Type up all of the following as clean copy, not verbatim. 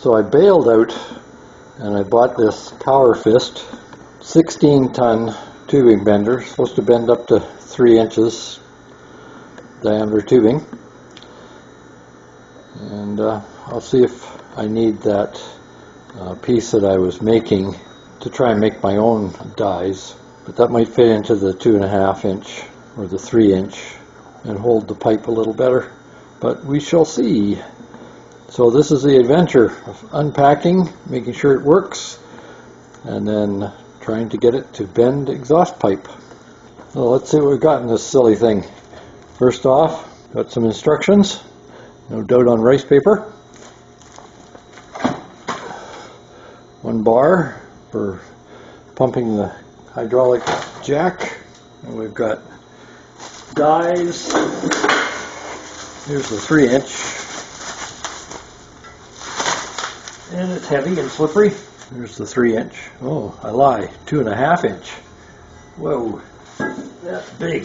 So I bailed out and I bought this Powerfist 16-ton tubing bender, supposed to bend up to 3 inches diameter tubing. And I'll see if I need that piece that I was making to try and make my own dies. But that might fit into the 2.5 inch or the 3 inch and hold the pipe a little better. But we shall see. So this is the adventure of unpacking, making sure it works, and then trying to get it to bend exhaust pipe. So let's see what we've got in this silly thing. First off, got some instructions, no doubt on rice paper. 1 bar for pumping the hydraulic jack. And we've got dies. Here's the 3 inch. And it's heavy and slippery. Here's the 3 inch. Oh, I lie. 2.5 inch. Whoa, that's big.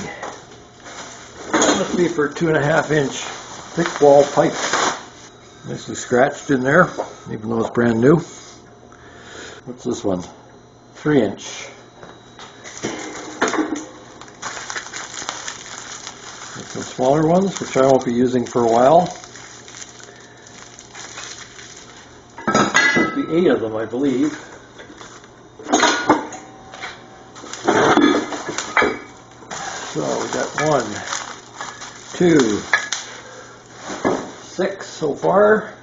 That must be for 2.5 inch thick wall pipe. Nicely scratched in there, even though it's brand new. What's this one? 3 inch. There's some smaller ones, which I won't be using for a while. There'll be 8 of them, I believe. So we got 1, 2, 6 so far.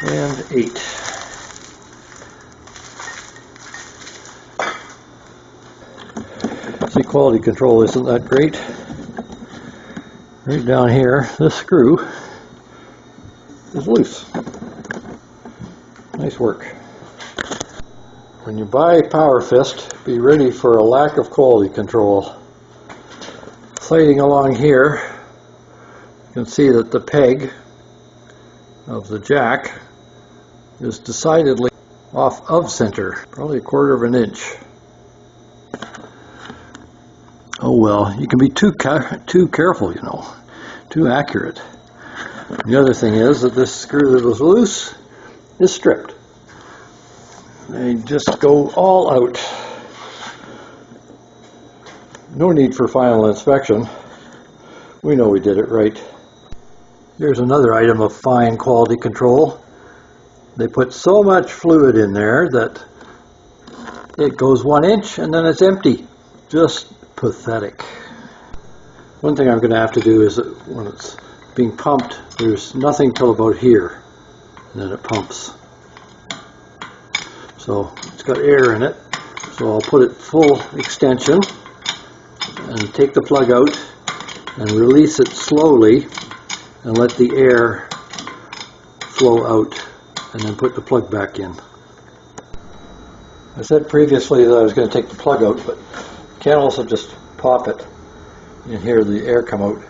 And 8. See, quality control isn't that great. Right down here, this screw is loose. Nice work. When you buy Powerfist, be ready for a lack of quality control. Sliding along here, you can see that the peg of the jack is decidedly off of center, probably 1/4 inch. Oh well, you can be too careful, you know, too accurate. The other thing is that this screw that was loose is stripped. They just go all out. No need for final inspection. We know we did it right. Here's another item of fine quality control. They put so much fluid in there that it goes 1 inch and then it's empty. Just pathetic. One thing I'm going to have to do is that when it's being pumped, there's nothing till about here, and then it pumps. So it's got air in it, so I'll put it full extension and take the plug out and release it slowly and let the air flow out, and then put the plug back in. I said previously that I was going to take the plug out, but you can also just pop it and hear the air come out.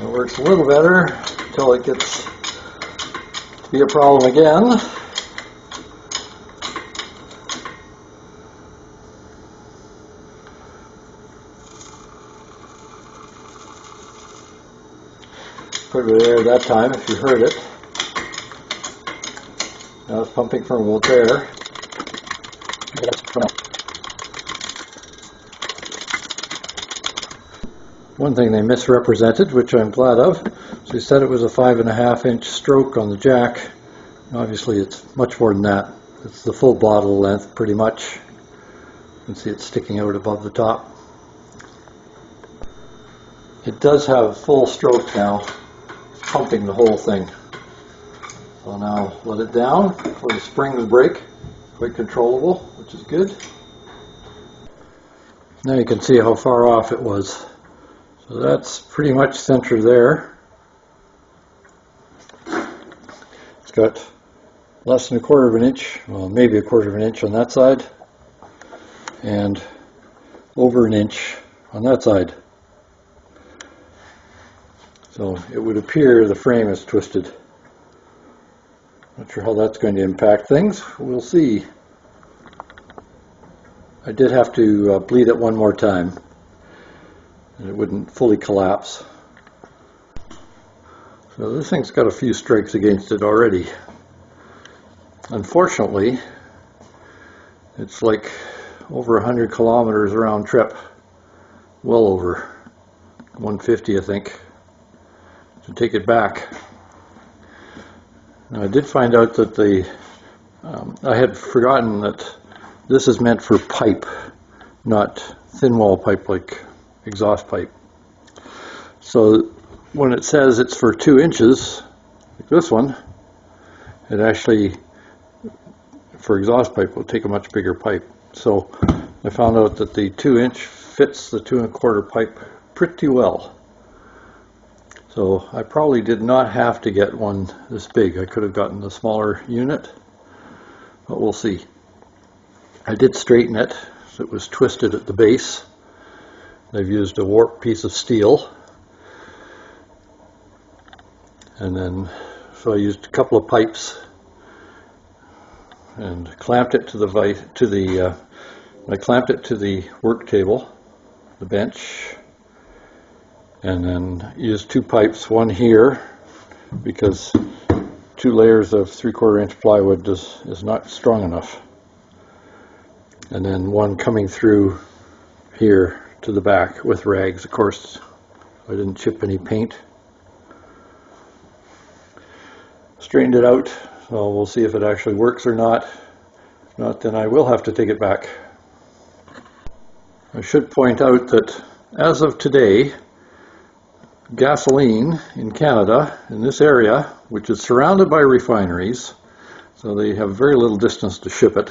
It works a little better until it gets to be a problem again. Quite a bit of air that time, if you heard it. Now it's pumping from about there. One thing they misrepresented, which I'm glad of, so they said it was a 5.5 inch stroke on the jack. Obviously it's much more than that. It's the full bottle length pretty much. You can see it sticking out above the top. It does have full stroke now, pumping the whole thing. So now let it down before the springs break. Quite controllable, which is good. Now you can see how far off it was. So that's pretty much center there. It's got less than 1/4 inch, well maybe 1/4 inch on that side, and over 1 inch on that side. So it would appear the frame is twisted. Not sure how that's going to impact things. We'll see. I did have to bleed it one more time, and it wouldn't fully collapse. So this thing's got a few strikes against it already. Unfortunately, it's like over 100 kilometers round trip, well over 150 I think, to take it back. Now, I did find out that I had forgotten that this is meant for pipe, not thin wall pipe like exhaust pipe. So when it says it's for 2 inches, like this one, it actually, for exhaust pipe, will take a much bigger pipe. So I found out that the 2-inch fits the 2 1/4 pipe pretty well. So I probably did not have to get one this big. I could have gotten the smaller unit, but we'll see. I did straighten it, so it was twisted at the base. I've used a warped piece of steel. And then, so I used a couple of pipes and clamped it to the I clamped it to the work table, the bench, and then used 2 pipes, one here because 2 layers of 3/4 inch plywood is not strong enough, and then one coming through here to the back with rags. Of course, I didn't chip any paint. Straightened it out, so we'll see if it actually works or not. If not, then I will have to take it back. I should point out that as of today, gasoline in Canada, in this area, which is surrounded by refineries, so they have very little distance to ship it,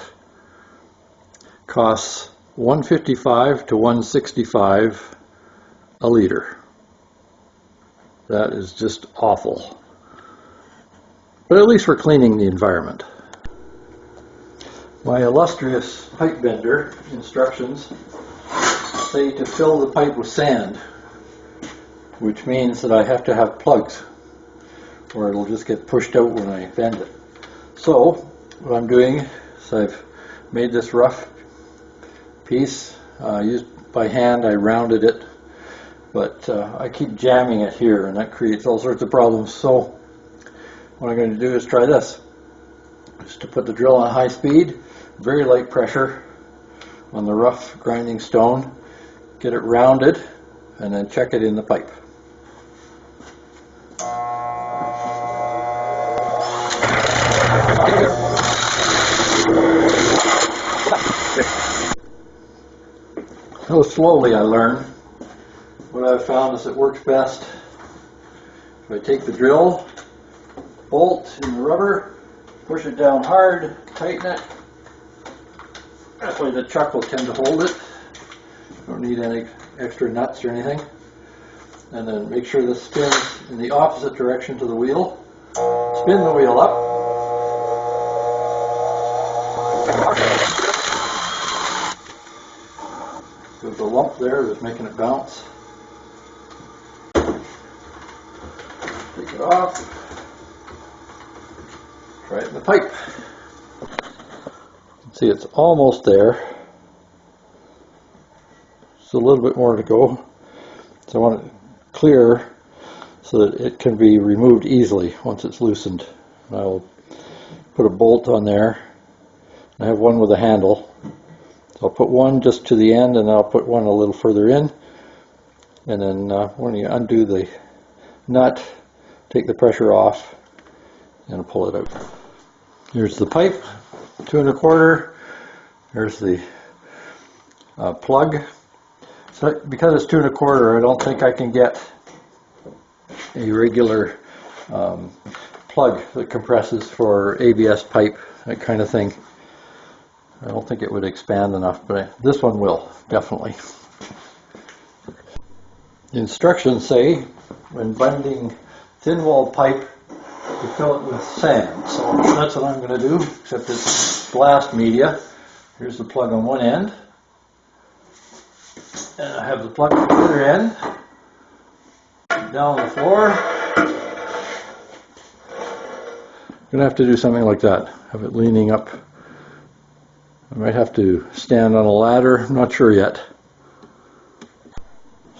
costs $1.55 to $1.65 a liter. That is just awful. But at least we're cleaning the environment. My illustrious pipe bender instructions say to fill the pipe with sand, which means that I have to have plugs, or it'll just get pushed out when I bend it. So what I'm doing is I've made this rough piece, used by hand. I rounded it, but I keep jamming it here, and that creates all sorts of problems. So what I'm going to do is try this, just to put the drill on high speed, very light pressure on the rough grinding stone, get it rounded, and then check it in the pipe. So slowly I learn. What I've found is it works best if I take the drill, bolt in the rubber, push it down hard, tighten it. That way the chuck will tend to hold it. Don't need any extra nuts or anything. And then make sure this spins in the opposite direction to the wheel. Spin the wheel up. There's a lump there that's making it bounce. Take it off. Try it in the pipe. See, it's almost there. Just a little bit more to go. So I want it clear so that it can be removed easily once it's loosened. And I'll put a bolt on there. I have one with a handle. So I'll put one just to the end, and then I'll put one a little further in. And then when you undo the nut, take the pressure off and pull it out. Here's the pipe, 2 1/4. There's the plug. So because it's 2 1/4, I don't think I can get a regular plug that compresses for ABS pipe, that kind of thing. I don't think it would expand enough, but this one will, definitely. The instructions say when binding thin wall pipe to fill it with sand. So that's what I'm going to do, except it's blast media. Here's the plug on one end. And I have the plug on the other end. Down on the floor. I'm going to have to do something like that. Have it leaning up I might have to stand on a ladder, I'm not sure yet.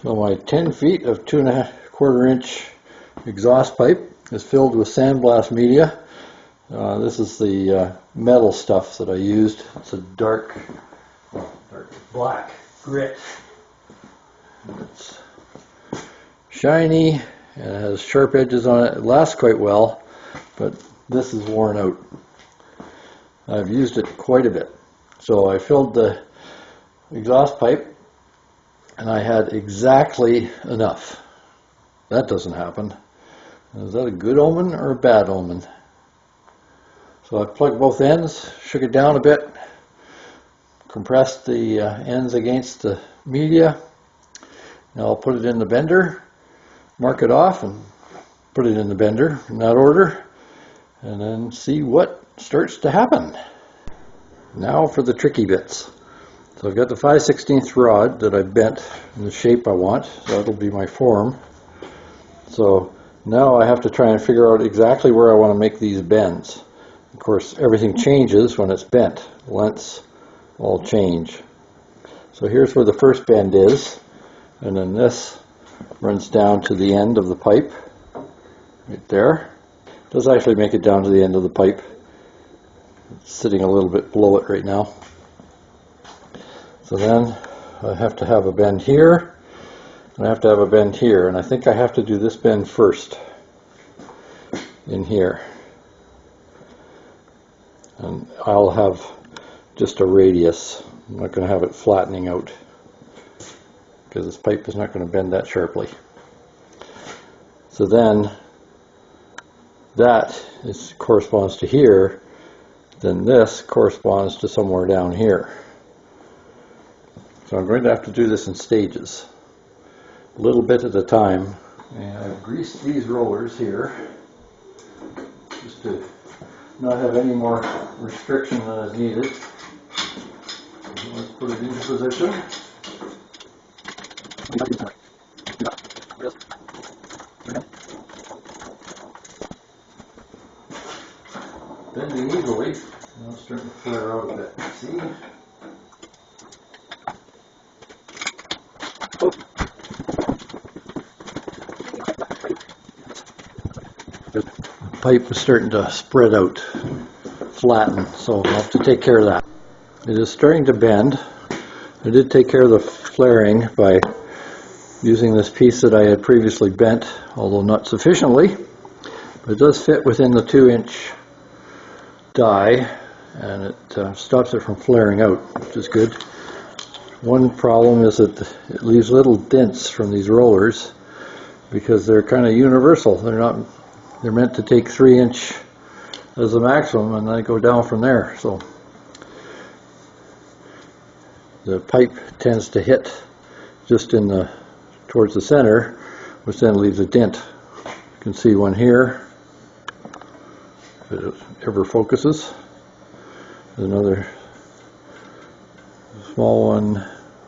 So my 10 feet of 2¼ inch exhaust pipe is filled with Sandblast media. This is the metal stuff that I used. It's a dark black grit. It's shiny and it has sharp edges on it. It lasts quite well, but this is worn out. I've used it quite a bit. So I filled the exhaust pipe and I had exactly enough. That doesn't happen. Is that a good omen or a bad omen? So I plugged both ends, shook it down a bit, compressed the ends against the media. Now I'll put it in the bender, mark it off, and put it in the bender in that order, and then see what starts to happen. Now for the tricky bits. So I've got the 5/16 rod that I bent in the shape I want, so that'll be my form. So now I have to try and figure out exactly where I want to make these bends. Of course, everything changes when it's bent. Lengths all change. So here's where the first bend is, and then this runs down to the end of the pipe, right there. It does actually make it down to the end of the pipe. It's sitting a little bit below it right now. So then I have to have a bend here, and I have to have a bend here, and I think I have to do this bend first, in here. And I'll have just a radius. I'm not going to have it flattening out, because this pipe is not going to bend that sharply. So then that corresponds to here, then this corresponds to somewhere down here. So I'm going to have to do this in stages, a little bit at a time. And I've greased these rollers here just to not have any more restriction than is needed. Let's put it into position. Bending easily. Now it's starting to flare out a bit. See? The pipe is starting to spread out, flatten, so I'll have to take care of that. It is starting to bend. I did take care of the flaring by using this piece that I had previously bent, although not sufficiently. But it does fit within the 2-inch die, and it stops it from flaring out, which is good. One problem is that it leaves little dents from these rollers because they're kind of universal. They're meant to take 3-inch as the maximum, and they go down from there. So the pipe tends to hit just towards the center, which then leaves a dent. You can see one here, if it ever focuses. There's another small one.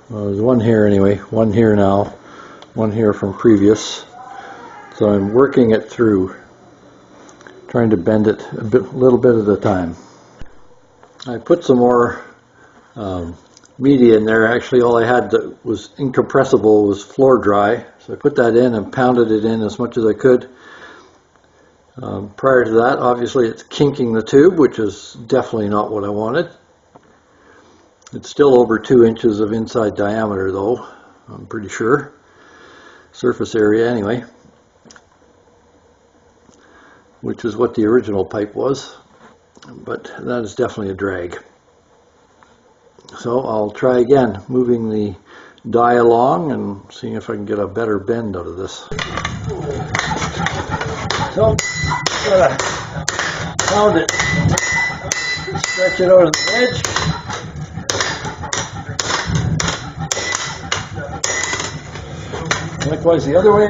Well, there's one here anyway, one here now, one here from previous. So I'm working it through, trying to bend it a little bit at a time. I put some more media in there. Actually, all I had that was incompressible was floor dry. So I put that in and pounded it in as much as I could. Prior to that, obviously it's kinking the tube, which is definitely not what I wanted. It's still over 2 inches of inside diameter though, I'm pretty sure. Surface area anyway, which is what the original pipe was, but that is definitely a drag. So I'll try again, moving the die along and seeing if I can get a better bend out of this. So, gotta pound it, stretch it out of the edge. Likewise the other way.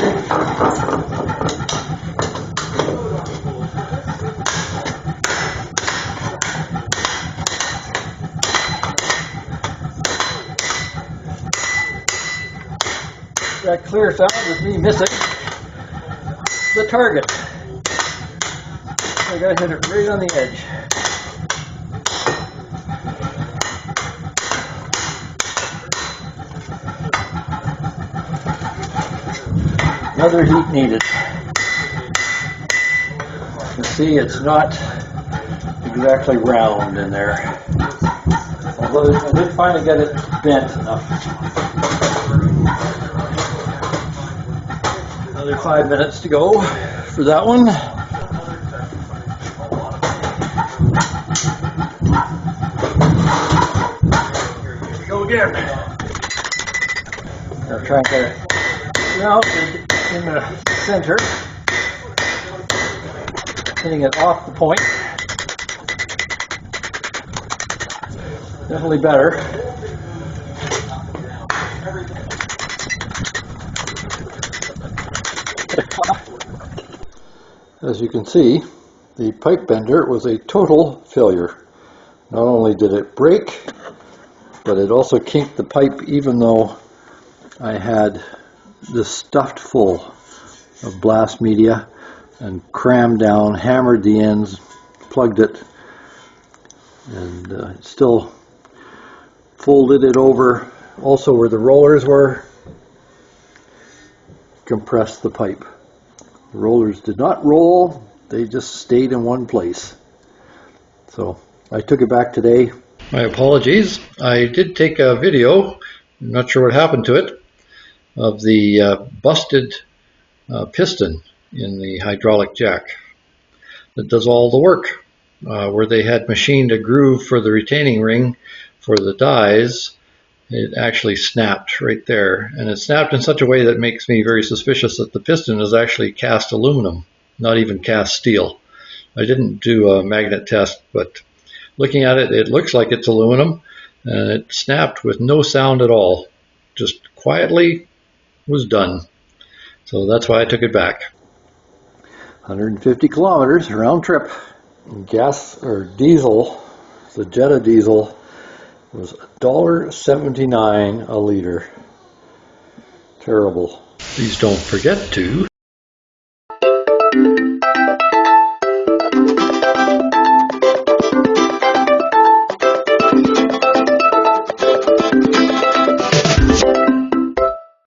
That clear sound is me missing the target. I gotta hit it right on the edge. Another heat needed. You see, it's not exactly round in there. Although I did finally get it bent enough. Another 5 minutes to go for that one. Here we go again. I'll try and get it now in the center, hitting it off the point. Definitely better. As you can see, the pipe bender was a total failure. Not only did it break, but it also kinked the pipe even though I had this stuffed full of blast media and crammed down, hammered the ends, plugged it, and still folded it over also where the rollers were, compressed the pipe. The rollers did not roll, they just stayed in one place. So I took it back today. My apologies. I did take a video, I'm not sure what happened to it, of the busted piston in the hydraulic jack that does all the work. Where they had machined a groove for the retaining ring for the dies, it actually snapped right there, and it snapped in such a way that makes me very suspicious that the piston is actually cast aluminum, not even cast steel. I didn't do a magnet test, but looking at it, it looks like it's aluminum, and it snapped with no sound at all, just quietly was done. So that's why I took it back. 150 kilometers round trip. Gas or diesel, the Jetta diesel, was $1.79 a liter. Terrible. Please don't forget to